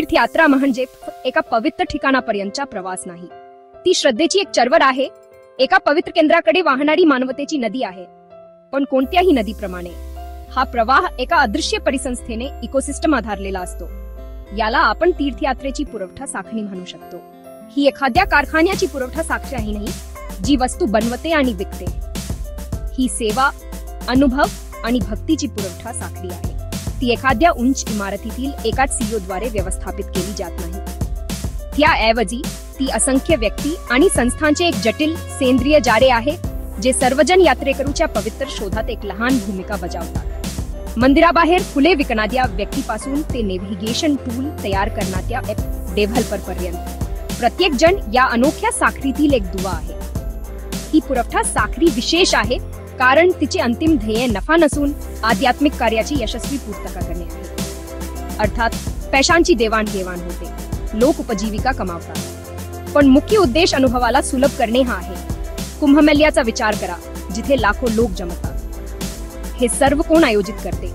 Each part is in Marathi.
तीर्थयात्रा म्हणजे एका पवित्र ठिकाणापर्यंतचा प्रवास नाही, ती श्रद्धेची एक चळवळ आहे. एका पवित्र केंद्राकडे वाहणारी मानवतेची नदी आहे. पण कोणत्याही नदीप्रमाणे हा प्रवाह एका अदृश्य परिसंस्थेने इकोसिस्टम आधारलेला असतो. याला आपण तीर्थयात्रेची पुरवठा साखळी म्हणू शकतो. ही एखाद्या कारखान्याची पुरवठा साखळी नाही, जी वस्तू बनवते आणि विकते. ही सेवा, अनुभव आणि भक्तीची पुरवठा साखळी आहे. ती एखाद्या उंच इमारतीतील एकाच सीईओ द्वारे व्यवस्थापित केली जात नाही. त्याऐवजी ती असंख्य व्यक्ती आणि संस्थांचे एक जटिल सेंद्रिय जाळे आहे, जे सर्वजण यात्रेकरूच्या पवित्र शोधात एक लहान भूमिका बजावतात. मंदिराबाहेर फुले विकणाऱ्या व्यक्तीपासून ते नेव्हिगेशन टूल तयार करणाऱ्या डेव्हलपर पर्यंत प्रत्येक जण या अनोख्या साखळीतील एक दुवा आहे. ही पुरवठा साखळी विशेष आहे कारण तिचे अंतिम ध्येय नफा नसून आध्यात्मिक कार्याची यशस्वी पूर्तता करणे आहे. अर्थात पैशांची देवाणघेवाण होते, लोक उपजीविका कमावतात, पण मुख्य उद्देश अनुभवाला सुलभ करणे हा आहे. कुंभमेळ्याचा विचार करा, जिथे लाखो लोक जमतात. हे सर्व कोण आयोजित करते?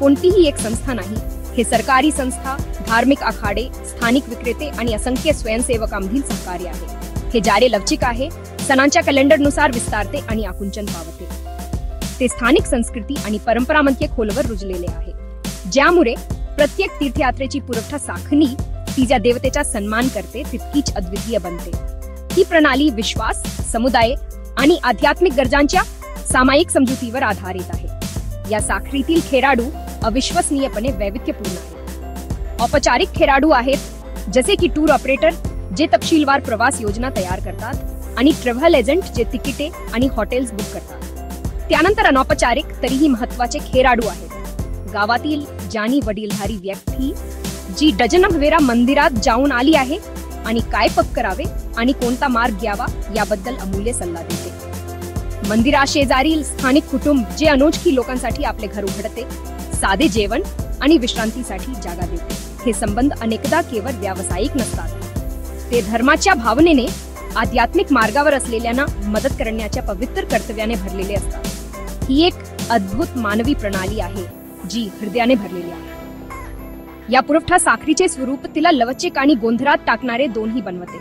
कोणतीही एक संस्था नाही. हे सरकारी संस्था, धार्मिक आखाडे, स्थानिक विक्रेते आणि असंख्य स्वयंसेवकांमधील सहकार्य आहे. हे जाळे लवचिक आहे, सणांच्या कॅलेंडरनुसार विस्तारते आणि आकुंचन पावते. ते स्थानिक संस्कृती आणि परंपरांमध्ये खोलवर रुजलेले आहे, ज्यामुळे प्रत्येक तीर्थयात्रेची पुरवठा साखळी तिच्या देवतेचा सन्मान करते तितकीच अद्वितीय बनते. ही प्रणाली विश्वास, समुदाय आणि आध्यात्मिक गरजांच्या सामायिक समजुतीवर आधारित आहे. या साखळीतील खेळाडू अविश्वसनीयपणे वैविध्यपूर्ण आहेत. औपचारिक खेळाडू आहेत, जसे की टूर ऑपरेटर जे तपशीलवार प्रवास योजना तयार करतात आणि ट्रॅव्हल एजंट जे तिकिटे आणि हॉटेल्स बुक करतात. त्यानंतर अनौपचारिक तरीही महत्त्वाचे खेळाडू आहेत. गावातील जाणी वडीलधारी व्यक्ती जी डझनभर मंदिरात जाऊन आली आहे आणि काय पत्करावे आणि कोणता मार्ग घ्यावा याबद्दल अमूल्य सल्ला देते. मंदिराशेजारील स्थानिक कुटुंब जे अनोळखी लोकांसाठी आपले घर उघडते, साधे जेवण आणि विश्रांतीसाठी जागा देते. हे संबंध अनेकदा केवळ व्यावसायिक नसतात, ते धर्माच्या भावनेने आध्यात्मिक मार्गावर असलेल्यांना मदत करण्याच्या पवित्र कर्तव्याने भरलेले असतात. ही एक अद्भुत मानवी प्रणाली आहे जी हृदयाने भरलेली आहे. या पुरवठा साखळीचे स्वरूप तिला लवचिक आणि गोंधळात टाकणारे दोन्ही बनवते.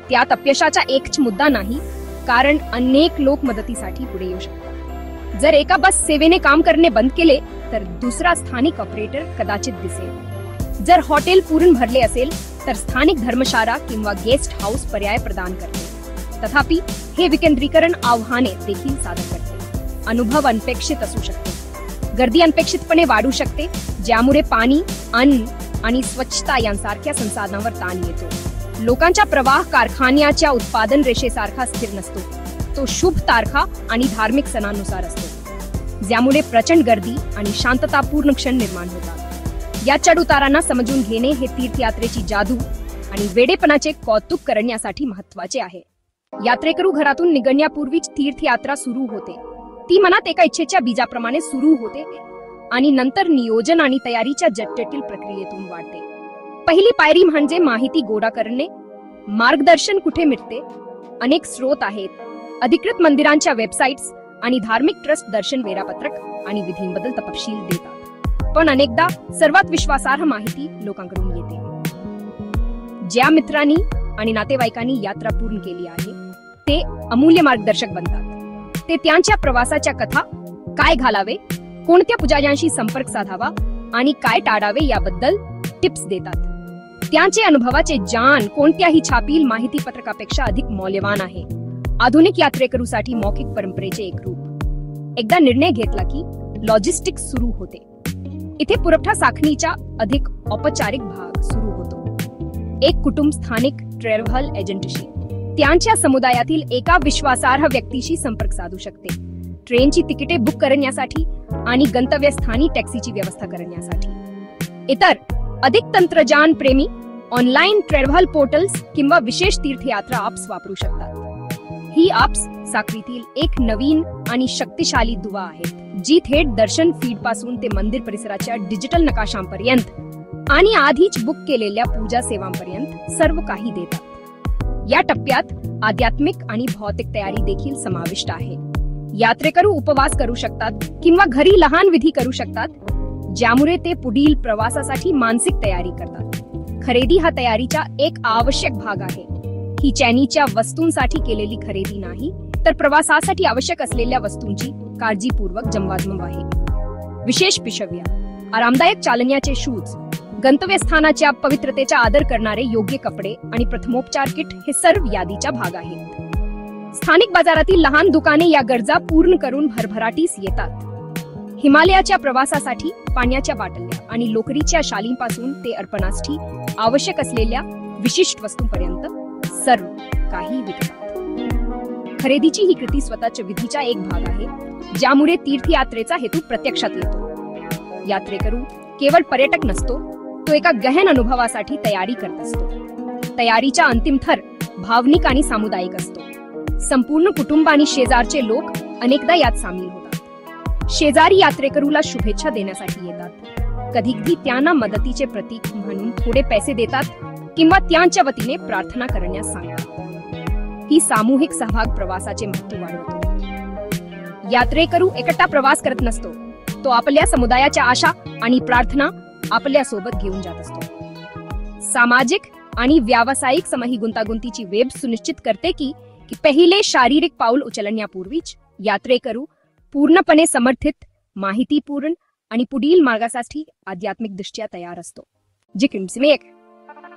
त्यात अपयशाचा एकच मुद्दा नाही, कारण अनेक लोक मदतीसाठी पुढे येऊ शकतात. जर एका बस सेवेने काम करणे बंद केले तर दुसरा स्थानिक ऑपरेटर कदाचित दिसेल. जर हॉटेल पूर्ण भरले असेल तर स्थानिक धर्मशाळा किंवा गेस्ट हाऊस पर्याय प्रदान करते. तथापि हे विकेंद्रीकरण आव्हाने देखील सादर करते. अनुभव अनपेक्षित असू शकते, गर्दी अनपेक्षितपणे वाढू शकते, ज्यामुळे पाणी, अन्न आणि स्वच्छता यांसारख्या संसाधनांवर ताण येतो. लोकांचा प्रवाह कारखान्याच्या उत्पादन रेषेसारखा स्थिर नसतो, तो शुभ तारखा आणि धार्मिक सणांनुसार असतो, ज्यामुळे प्रचंड गर्दी आणि शांततापूर्ण क्षण निर्माण होतात. या चढउतारांना समजून घेणे हे तीर्थयात्रेची जादू आणि वेडेपणाचे कौतुक करण्यासाठी महत्त्वाचे आहे. यात्रेकरू घरातून निघण्यापूर्वीच तीर्थयात्रा सुरू होते. ती मनात एका इच्छेच्या बीजाप्रमाणे सुरू होते आणि नंतर नियोजन आणि तयारीच्या जटिल प्रक्रियेतून वाढते. पहिली पायरी म्हणजे माहिती गोळा करणे. मार्गदर्शन कुठे मिळते? अनेक स्रोत आहेत. अधिकृत मंदिरांच्या वेबसाइट्स आणि धार्मिक ट्रस्ट दर्शन वेळापत्रक आणि विधींबद्दल तपशील देतात. पण अनेकदा सर्वात विश्वासार्ह माहिती लोकांकडून येते. ज्या मित्रांनी आणि नातेवाईकांनी यात्रा पूर्ण केली आहे ते अमूल्य मार्गदर्शक बनतात. ते त्यांच्या प्रवासाच्या कथा, काय घालावे, कोणत्या पुजाऱ्यांशी संपर्क साधावा आणि काय टाळावे याबद्दल टिप्स देतात. त्यांचे अनुभवाचे ज्ञान कोणत्याही छापील माहिती पत्रकापेक्षा अधिक मौल्यवान आहे. आधुनिक यात्रेकरूसाठी मौखिक परंपरेचे एक रूप. एकदा निर्णय घेतला की लॉजिस्टिक्स सुरू होते. इथे पुरवठा साखळीचा अधिक औपचारिक भाग सुरू होतो. एक कुटुंब स्थानिक ट्रॅव्हल एजंटशी त्यांच्या समुदायातील एका विश्वासार्ह व्यक्तीशी संपर्क साधू शकते. ट्रेनची तिकिटे बुक करण्यासाठी आणि गंतव्यस्थानी टॅक्सीची व्यवस्था करण्यासाठी. इतर अधिक तंत्रज्ञान प्रेमी ऑनलाईन ट्रॅव्हल पोर्टल्स किंवा विशेष तीर्थयात्रा ॲप्स वापरू शकतात. ही ॲप्स साखळीतील एक नवीन आणि शक्तिशाली दुवा आहेत, जी थेट दर्शन फीड पासून ते मंदिर परिसराच्या डिजिटल नकाशांपर्यंत आणि आधीच बुक केलेल्या पूजा सेवांपर्यंत सर्व काही देतात. या टप्प्यात आध्यात्मिक आणि भौतिक तयारी देखील समाविष्ट आहे. यात्रेकरू उपवास करू शकतात किंवा घरी लहान विधी करू शकतात, ज्यामुळे ते पुढील प्रवासासाठी मानसिक तयारी करतात। खरेदी हा तयारीचा एक आवश्यक भाग आहे। ही चैनीच्या वस्तूंसाठी केलेली खरेदी नाही, तर प्रवासासाठी आवश्यक असलेल्या वस्तूंची काळजीपूर्वक जमवाजमव आहे। विशेष पिशव्या, आरामदायक चालण्याचे शूज, गंतव्यस्थानाच्या पवित्रतेचा आदर करणारे योग्य कपडे आणि प्रथमोपचार किट हे सर्व यादीचा भाग आहेत। स्थानिक बाजारातील लहान दुकाने या गरजा पूर्ण करून भरभराटीस येतात। हिमालयाच्या प्रवासासाठी पाण्याच्या बाटल्या आणि लोकरीच्या शालींपासून ते अर्पणासाठी आवश्यक असलेल्या विशिष्ट वस्तूंपर्यंत सर्व काही विकतात। खरेदीची ही कृती स्वतःच्या विधीचा एक भाग आहे, ज्यामुळे तीर्थयात्रेचा हेतू प्रत्यक्षात येतो। यात्रेकरू केवळ पर्यटक नसतो, तो एका गहन अनुभवासाठी तयारी करत असतो। तयारीचा अंतिम थर भावनिक आणि सामुदायिक असतो। संपूर्ण कुटुंब आणि शेजारचे लोक अनेकदा यात सामील होतात। शेजारी यात्रेकरूला शुभेच्छा देण्यासाठी येतात, कधी त्यांना मदतीचे प्रतीक म्हणून थोडे पैसे देतात किंवा त्यांच्या वतीने प्रार्थना करण्यास सांगतात। ही सामूहिक सहभाग प्रवासाचे महत्त्व वाढवतो। यात्रेकरू एकटा प्रवास करत नसतो, तो आपल्या समुदायाच्या आशा आणि प्रार्थना आपल्या सोबत घेऊन जात असतो। सामाजिक आणि व्यावसायिक समही गुंतागुंतीची वेब सुनिश्चित करते की पहिले शारीरिक पाऊल उचलण्यापूर्वीच यात्रेकरू पूर्णपणे समर्थित, माहितीपूर्ण आणि पुढील मार्गासाठी आध्यात्मिक दृष्ट्या तयार असतो।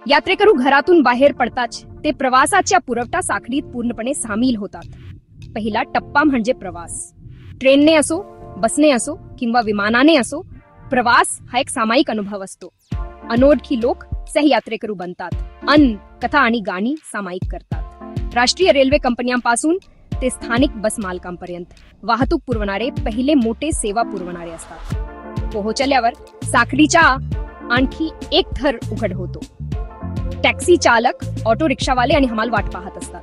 यात्रेकरू घरातून बाहेर पडताच ते प्रवासाच्या पुरवठा साखळीत पूर्णपणे सामील होतात। पहिला टप्पा म्हणजे प्रवास। ट्रेनने असो, बसने असो किंवा विमानाने असो, प्रवास हा एक सामायिक अनुभव असतो। अनोळखी लोक सहयात्रेकरू बनतात, अन्न, कथा आणि गाणी सामायिक करतात। राष्ट्रीय रेल्वे कंपन्यांपासून ते स्थानिक बस मालकांपर्यंत वाहतूक पुरवणारे पहिले मोठे सेवा पुरवणारे असतात। पोहोचल्यावर साखळीचा आणखी एक थर उघड होतो। टॅक्सी चालक, ऑटो रिक्षावाले आणि हमाल वाट पाहत असतात,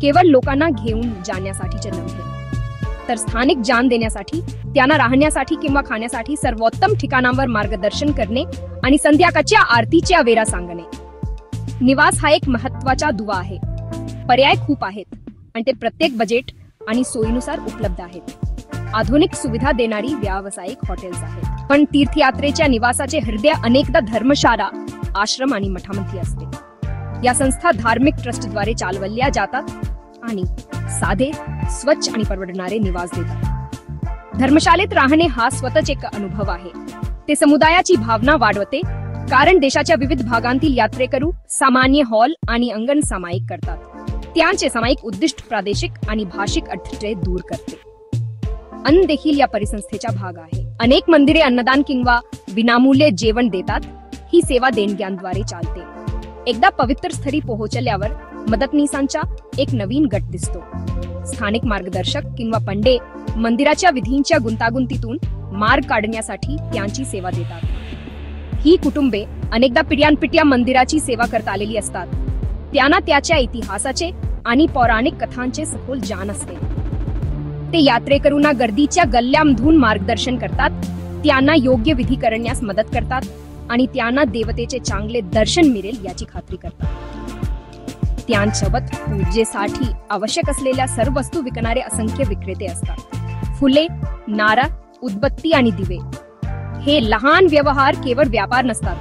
केवळ लोकांना घेऊन जाण्यासाठीचे नव्हे, तर स्थानिक जाण देण्यासाठी, त्यांना राहण्यासाठी किंवा खाण्यासाठी सर्वोत्तम ठिकाणांवर मार्गदर्शन करणे आणि संध्याकाळच्या आरतीच्या वेळा सांगणे। निवास हा एक महत्त्वाचा दुवा आहे। पर्याय खूप आहेत आणि ते प्रत्येक बजेट आणि सोयीनुसार उपलब्ध आहेत। आधुनिक सुविधा देणारी व्यावसायिक हॉटेल्स आहेत, पण तीर्थयात्रेच्या निवासाचे हृदय अनेकदा धर्मशाळा, आश्रम आणि मठामध्ये असते। या संस्था धार्मिक ट्रस्टद्वारे चालवल्या जातात आणि साधे, स्वच्छ आणि परवडणारे निवास देतात। धर्मशाळेत राहणे हा स्वतःच एक अनुभव आहे। ते समुदायाची भावना वाढवते, कारण देशाच्या विविध भागांतील यात्रेकरू सामान्य हॉल आणि अंगण सामायिक करतात। त्यांचे सामायिक उद्दिष्ट प्रादेशिक आणि भाषिक अडथळे दूर करते। अन्न देखील या परिसंस्थेचा भाग आहे। अनेक मंदिरे अन्नदान किंवा विनामूल्य जेवण देतात। ही सेवा देणग्यांद्वारे चालते। एकदा पवित्र स्थळी पोहोचल्यावर मदतनीसांचा एक नवीन गट दिसतो। स्थानिक मार्गदर्शक किंवा पंडे मंदिराच्या विधींच्या गुंतागुंतीतून मार्ग काढण्यासाठी त्यांची सेवा देतात। ही कुटुंबे अनेकदा पिढ्यानपिढ्या मंदिराची सेवा करत आलेली असतात। त्यांना त्याच्या इतिहासाचे आणि पौराणिक कथांचे सखोल जाण असते। ते यात्रेकरूंना गर्दीच्या गल्ल्यांमधून मार्गदर्शन करतात, त्यांना योग्य विधी करण्यास मदत करतात आणि त्यांना देवतेचे चांगले दर्शन मिळेल याची खात्री करतात। त्यांच्यासोबत पूजेसाठी आवश्यक असलेल्या सर्व वस्तू विकणारे असंख्य विक्रेते असतात। फुले, नारळ, उदबत्ती आणि दिवे हे लहान व्यवहार केवळ व्यापार नसतात,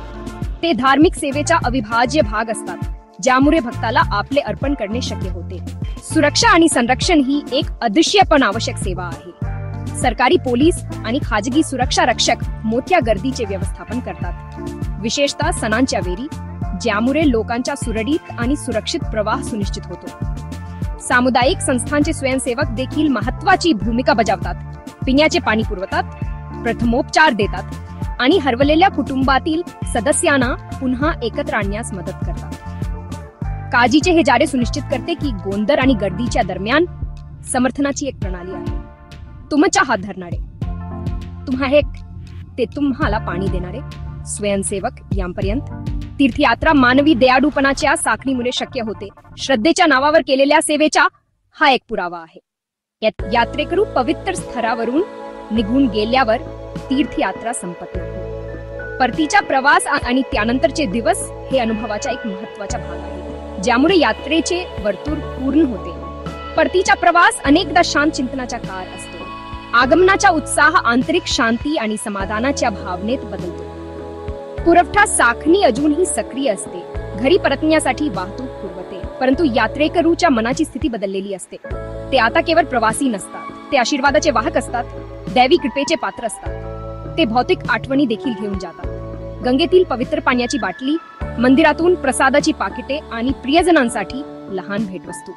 ते धार्मिक सेवेचा अविभाज्य भाग असतात, ज्यामुळे भक्ताला आपले अर्पण करणे शक्य होते। सुरक्षा आणि संरक्षण ही एक अदृश्य पण आवश्यक सेवा आहे। सरकारी पोलीस आणि खाजगी सुरक्षा रक्षक मोठ्या गर्दीचे व्यवस्थापन करतात, विशेषतः सणांच्या वेळी, ज्यामुळे लोकांचा सुरळीत आणि सुरक्षित प्रवाह सुनिश्चित होतो। सामुदायिक संस्थांचे स्वयंसेवक देखील महत्त्वाची भूमिका बजावतात। पिण्याचे पाणी पुरवतात, प्रथमोपचार देतात आणि हरवलेल्या कुटुंबातील सदस्यांना पुन्हा एकत्र आणण्यास मदत करतात। काळजीचे हे जाळे सुनिश्चित करते की गोंधळ आणि गर्दीच्या दरम्यान समर्थनाची एक प्रणाली आहे। तुमचा हात धरणारे, ते तुम्हाला पाणी देणारे स्वयंसेवक यांपर्यंत तीर्थयात्रा मानवी दयाळूपणाच्या साखळीमुळे शक्य होते। श्रद्धेच्या नावावर केलेल्या सेवेचा हा एक पुरावा आहे। यात्रेकरू पवित्र स्थळावरून निघून गेल्यावर तीर्थयात्रा संपत नाही। परतीचा प्रवास आणि त्यानंतरचे दिवस हे अनुभवाचा एक महत्त्वाचा भाग आहे, ज्यामुळे यात्रेचे वर्तुळ पूर्ण होते। परतीचा प्रवास अनेकदा शांत चिंतनाचा काळ असतो। आगमनाचा उत्साह आंतरिक शांती आणि समाधानाच्या भावनेत बदलतो. पुरवठा साखळी अजूनही सक्रिय असते, घरी परतण्यासाठी वाहतूक पुरवते, परंतु यात्रेकरूच्या मनाची स्थिती बदललेली असते. ते आता केवळ प्रवासी नसतात, ते आशीर्वादाचे वाहक असतात, दैवी कृपेचे पात्र असतात. ते भौतिक आठवणी देखील घेऊन जातात. गंगेतील पवित्र पाण्याची बाटली, मंदिरातून प्रसादाची पाकिटे आणि प्रियजनांसाठी लहान भेटवस्तू.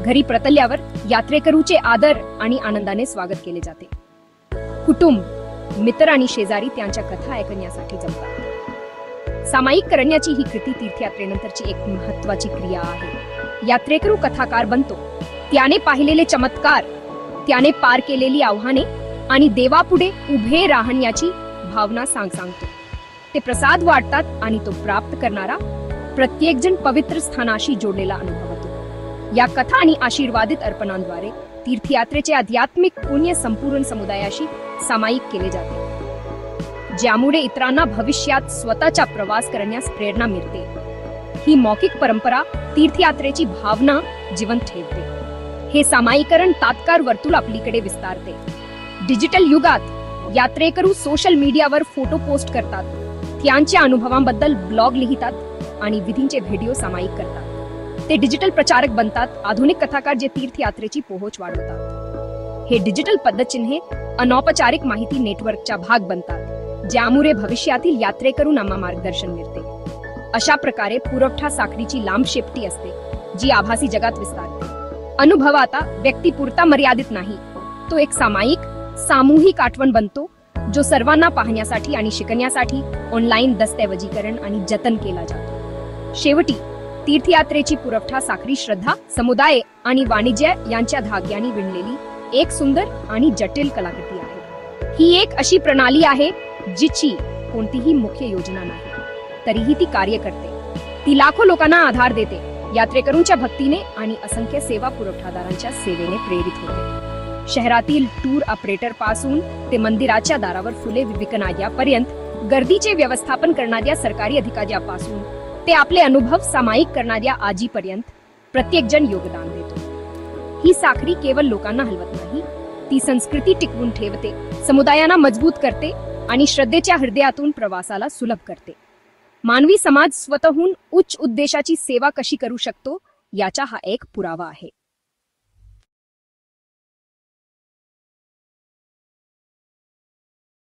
घरी परतल्यावर यात्रेकरूचे आदर आणि आनंदाने स्वागत केले जाते. कुटुंब, मित्र आणि शेजारी त्यांच्या कथा ऐकण्यासाठी जमतात. सामायिक करण्याची ही कृती तीर्थयात्रेनंतरची एक महत्त्वाची क्रिया आहे. यात्रेकरू कथाकार बनतो. त्याने पाहिलेले चमत्कार, त्याने पार केलेली आव्हाने आणि देवापुढे उभे राहण्याची भावना सांगतो. ते प्रसाद वाटतात आणि तो प्राप्त करणारा प्रत्येक जण पवित्र स्थानाशी जोडलेला अनुभवतो. या कथा आणि आशीर्वादित अर्पणांद्वारे तीर्थयात्रेचे आध्यात्मिक पुण्य संपूर्ण समुदायाशी सामायिक केले जाते, ज्यामुळे इतरांना भविष्यात स्वतःचा प्रवास करण्यास प्रेरणा मिळते. ही मौखिक परंपरा तीर्थयात्रेची भावना जिवंत ठेवते. हे सामायिकरण तात्काळ वर्तुळ आपलीकडे विस्तारते. डिजिटल युगात यात्रेकरू सोशल मीडियावर फोटो पोस्ट करतात, त्यांच्या अनुभवांबद्दल ब्लॉग लिहितात आणि विधींचे व्हिडिओ सामायिक करतात. ते डिजिटल प्रचारक बनतात, आधुनिक कथाकार जे तीर्थयात्रेची पोहोच वाढवतात. हे डिजिटल पद्धतचिन्हे अनौपचारिक माहिती नेटवर्कचा भाग बनतात, ज्यामुळे भविष्यातील यात्रेकरूंना मार्गदर्शन मिळते. अशा प्रकारे पुरवठा साखळीची लांब शेपटी असते, जी आभासी जगात विस्तारते. अनुभव आता व्यक्तिपुरता मर्यादित नाही, तो एक सामूहिक आठवण बनतो, जो सर्वांना पाहण्यासाठी आणि शिकण्यासाठी ऑनलाईन दस्तऐवजीकरण आणि जतन केला जातो. शेवटी तीर्थयात्रेची पुरवठा साखळी श्रद्धा, समुदाय आणि वाणिज्य यांच्या धाग्याने विणलेली एक सुंदर आणि जटिल कलाकृती आहे. ही एक अशी प्रणाली आहे जिची कोणतीही मुख्य योजना नाही, तरीही ती कार्य करते. ती लाखो लोकांना आधार देते, यात्रेकरूंच्या भक्तीने आणि असंख्य सेवा पुरवठादारांच्या सेवेने प्रेरित होते. शहरातील टूर ऑपरेटर पासून ते मंदिराच्या दारावर फुले विकणाऱ्यापर्यंत, गर्दीचे व्यवस्थापन करणाऱ्या सरकारी अधिकाऱ्यापासून ते आपले अनुभव सामायिक करणाऱ्या आजीपर्यंत प्रत्येक जण योगदान देतो. ही साखळी केवळ लोकांना हलवत नाही, ती संस्कृती टिकवून ठेवते, समुदायांना मजबूत करते आणि श्रद्धेच्या हृदयातून प्रवासाला सुलभ करते. मानवी समाज स्वतःहून उच्च उद्देशाची सेवा कशी करू शकतो याचा हा एक पुरावा आहे.